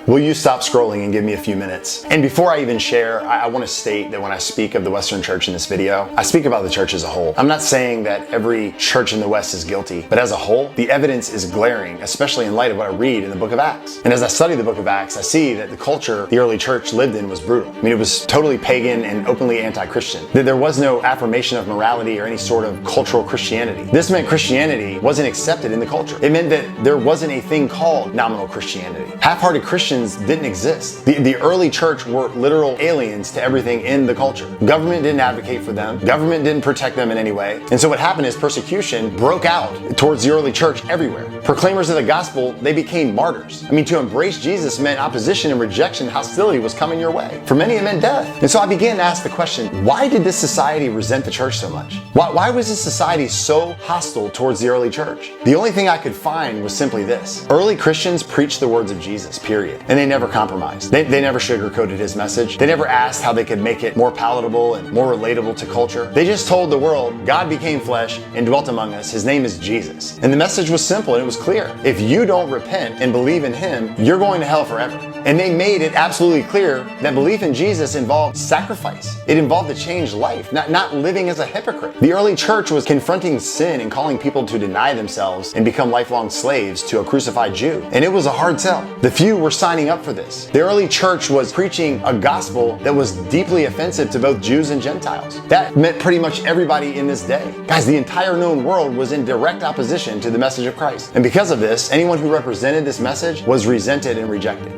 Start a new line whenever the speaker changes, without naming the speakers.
Will you stop scrolling and give me a few minutes? And before I even share, I want to state that when I speak of the Western Church in this video, I speak about the church as a whole. I'm not saying that every church in the West is guilty, but as a whole, the evidence is glaring, especially in light of what I read in the book of Acts. And as I study the book of Acts, I see that the culture the early church lived in was brutal. I mean, it was totally pagan and openly anti-Christian. There was no affirmation of morality or any sort of cultural Christianity. This meant Christianity wasn't accepted in the culture. It meant that there wasn't a thing called nominal Christianity. Half-hearted Christians didn't exist. The early church were literal aliens to everything in the culture. Government didn't advocate for them. Government didn't protect them in any way. And so what happened is persecution broke out towards the early church everywhere. Proclaimers of the gospel, they became martyrs. I mean, to embrace Jesus meant opposition and rejection, hostility was coming your way. For many, it meant death. And so I began to ask the question, why did this society resent the church so much? Why was this society so hostile towards the early church? The only thing I could find was simply this. Early Christians preached the words of Jesus, period. And they never compromised. They never sugarcoated his message. They never asked how they could make it more palatable and more relatable to culture. They just told the world, God became flesh and dwelt among us. His name is Jesus. And the message was simple and it was clear. If you don't repent and believe in him, you're going to hell forever. And they made it absolutely clear that belief in Jesus involved sacrifice. It involved a changed life, not living as a hypocrite. The early church was confronting sin and calling people to deny themselves and become lifelong slaves to a crucified Jew. And it was a hard sell. The few were signing up for this. The early church was preaching a gospel that was deeply offensive to both Jews and Gentiles. That meant pretty much everybody in this day. Guys, the entire known world was in direct opposition to the message of Christ. And because of this, anyone who represented this message was resented and rejected.